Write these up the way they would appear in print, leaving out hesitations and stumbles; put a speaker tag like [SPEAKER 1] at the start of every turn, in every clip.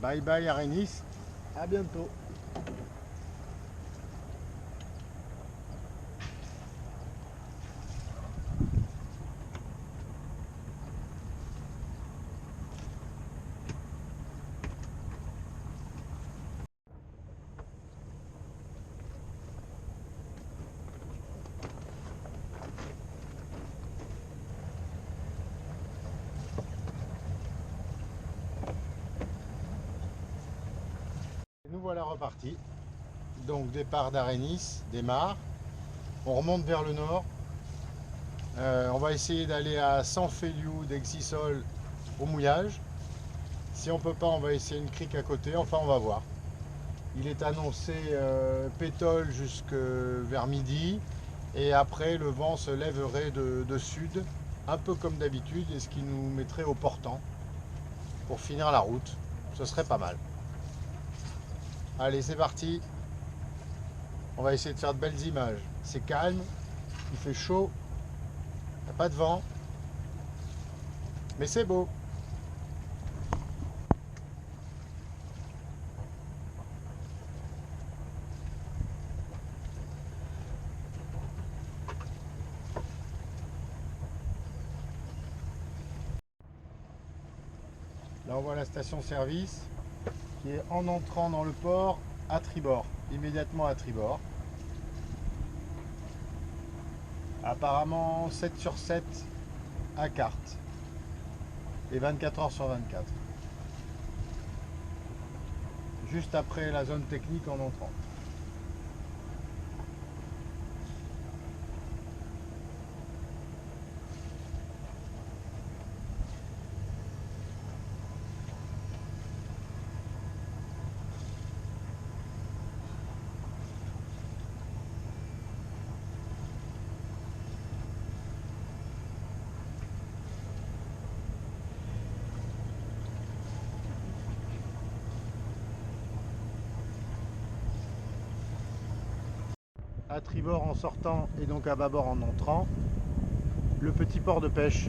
[SPEAKER 1] Bye bye Arénis, à bientôt. Nous voilà repartis. Donc départ d'Arénis, démarre. On remonte vers le nord. On va essayer d'aller à San Feliu d'Exisol au mouillage. Si on peut pas, on va essayer une crique à côté. Enfin, on va voir. Il est annoncé pétole jusque vers midi. Et après, le vent se lèverait de sud, un peu comme d'habitude, et ce qui nous mettrait au portant pour finir la route. Ce serait pas mal. Allez, c'est parti. On va essayer de faire de belles images. C'est calme, il fait chaud, il n'y a pas de vent, mais c'est beau. Là, on voit la station-service qui est en entrant dans le port à tribord, immédiatement à tribord. Apparemment 7 sur 7 à carte et 24 heures sur 24. Juste après la zone technique en entrant. À tribord en sortant et donc à bâbord en entrant, le petit port de pêche.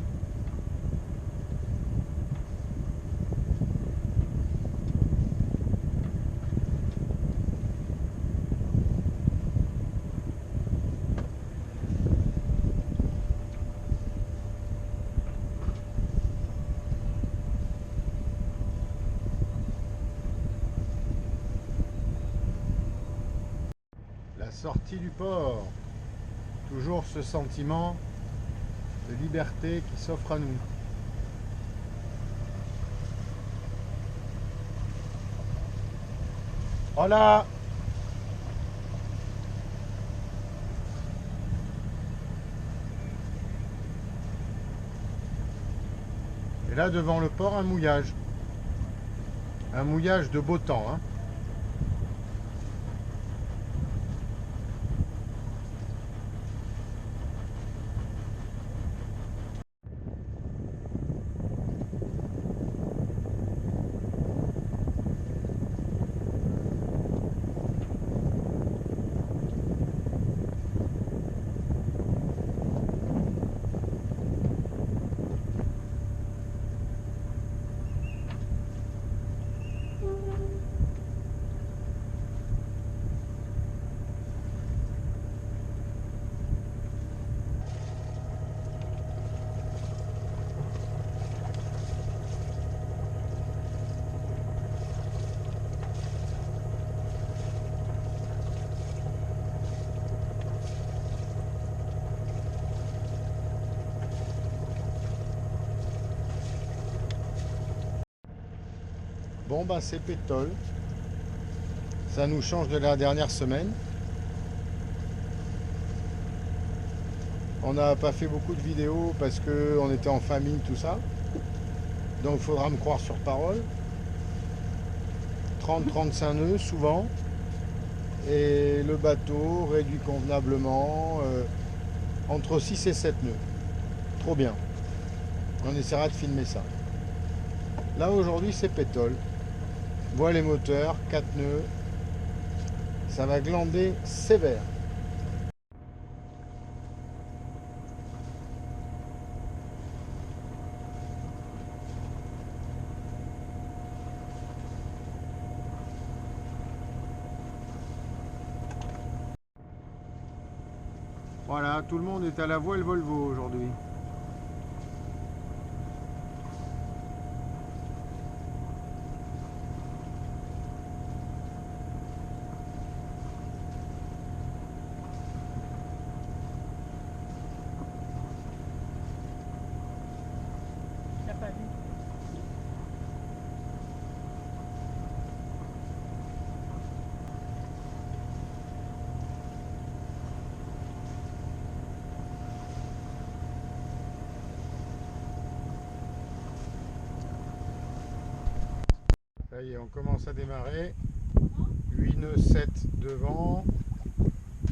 [SPEAKER 1] La sortie du port, toujours ce sentiment de liberté qui s'offre à nous. Voilà. Et là devant le port, un mouillage. Un mouillage de beau temps, hein. Bon bah c'est pétole. Ça nous change de la dernière semaine. On n'a pas fait beaucoup de vidéos parce qu'on était en famille, tout ça. Donc il faudra me croire sur parole. 30-35 nœuds souvent. Et le bateau réduit convenablement entre 6 et 7 nœuds. Trop bien. On essaiera de filmer ça. Là aujourd'hui c'est pétole. Voile les moteurs, 4 nœuds. Ça va glander sévère. Voilà, tout le monde est à la voile Volvo aujourd'hui.
[SPEAKER 2] T'as pas vu?
[SPEAKER 1] Ça y est, on commence à démarrer. 8 nœuds 7 devant.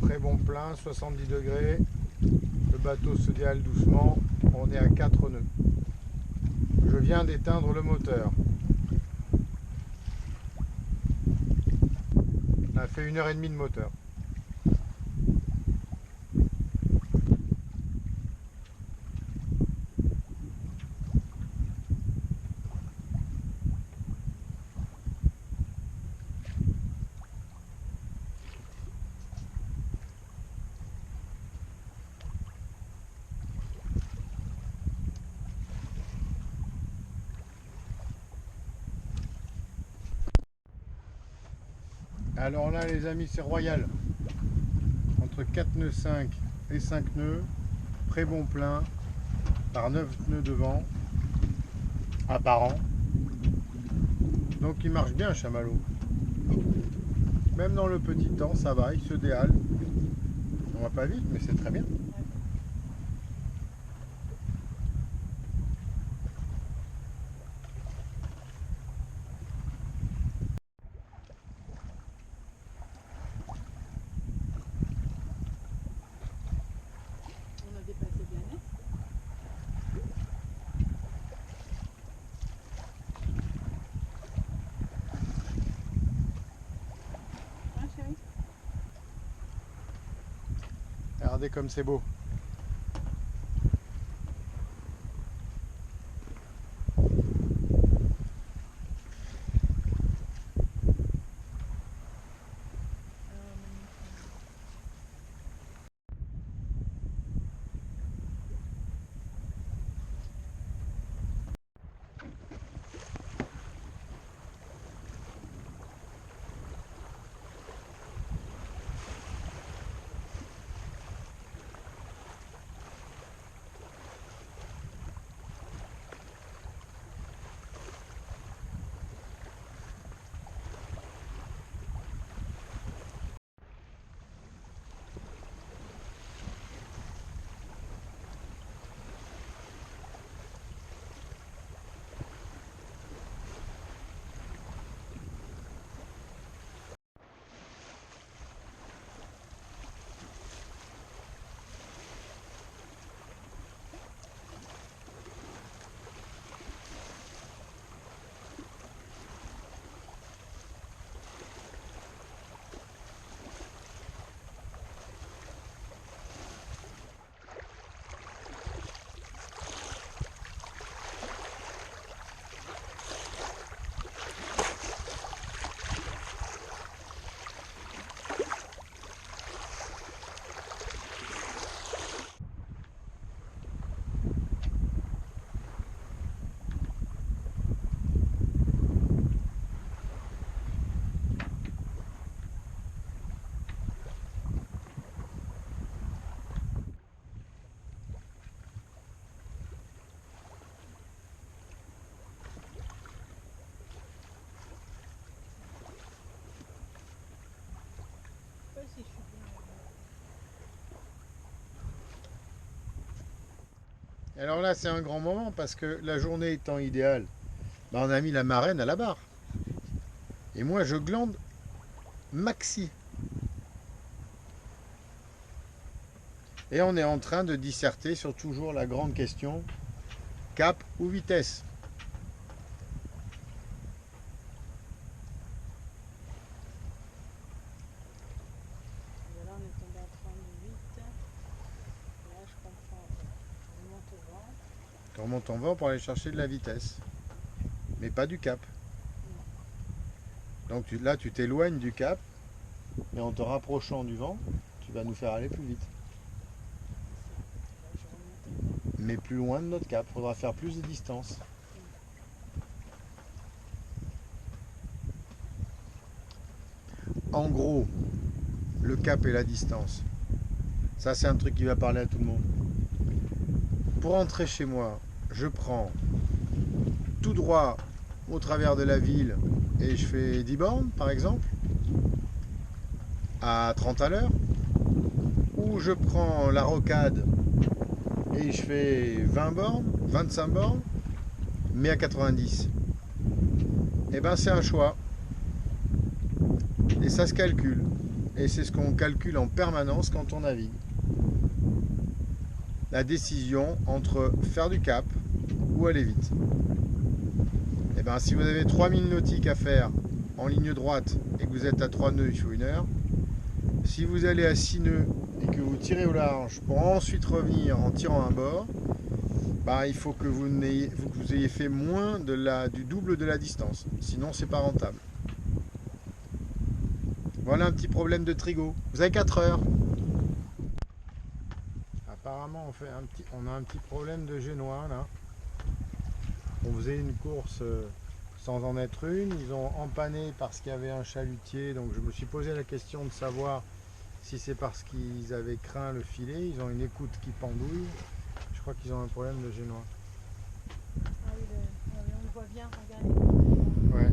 [SPEAKER 1] Très bon plein, 70 degrés. Le bateau se déhale doucement. On est à 4 nœuds. Je viens d'éteindre le moteur. On a fait 1h30 de moteur. Alors là les amis, c'est royal. Entre 4 nœuds 5 et 5 nœuds, très bon plein, par 9 nœuds devant, apparent. Donc il marche bien Chamallow. Même dans le petit temps, ça va, il se déhale. On va pas vite, mais c'est très bien.
[SPEAKER 2] On a dépassé Bianès. Hein, chérie?
[SPEAKER 1] Regardez comme c'est beau.
[SPEAKER 2] Je sais pas si je suis bien.
[SPEAKER 1] Alors là c'est un grand moment parce que la journée étant idéale, ben, on a mis la marraine à la barre. Et moi je glande maxi. Et on est en train de disserter sur toujours la grande question, cap ou vitesse.
[SPEAKER 2] Et là, on est tombé à 38. Là, je comprends. On monte au vent.
[SPEAKER 1] Tu remontes en vent pour aller chercher de la vitesse. Mais pas du cap. Donc là tu t'éloignes du cap, et en te rapprochant du vent, tu vas nous faire aller plus vite. mais plus loin de notre cap. Il faudra faire plus de distance. En gros, le cap et la distance. Ça, c'est un truc qui va parler à tout le monde. Pour rentrer chez moi, je prends tout droit au travers de la ville et je fais 10 bornes, par exemple, à 30 à l'heure. Ou je prends la rocade et je fais 20 bornes, 25 bornes, mais à 90. Et ben c'est un choix. Et ça se calcule. Et c'est ce qu'on calcule en permanence quand on navigue. La décision entre faire du cap ou aller vite. Et ben si vous avez 3000 nautiques à faire en ligne droite et que vous êtes à 3 nœuds, il faut 1 heure. Si vous allez à 6 nœuds et que vous tirez au large pour ensuite revenir en tirant un bord, bah, il faut que vous ayez fait moins du double de la distance. Sinon, c'est pas rentable. Voilà un petit problème de trigo. Vous avez 4 heures. Apparemment, on a un petit problème de génois là. On faisait une course sans en être une. Ils ont empanné parce qu'il y avait un chalutier. Donc je me suis posé la question de savoir si c'est parce qu'ils avaient craint le filet. Ils ont une écoute qui pendouille. Je crois qu'ils ont un problème de génois.
[SPEAKER 2] Ah oui, on le voit bien, regardez.
[SPEAKER 1] Ouais.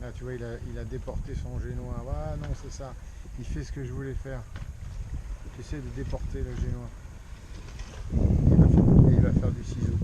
[SPEAKER 1] Là, tu vois, il a déporté son génois. Ah non, c'est ça. Il fait ce que je voulais faire. J'essaie de déporter le génois. Il va faire du ciseau.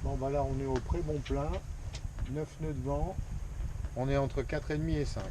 [SPEAKER 1] Bon bah là on est au pré bon plein, 9 nœuds de vent, on est entre 4,5 et 5.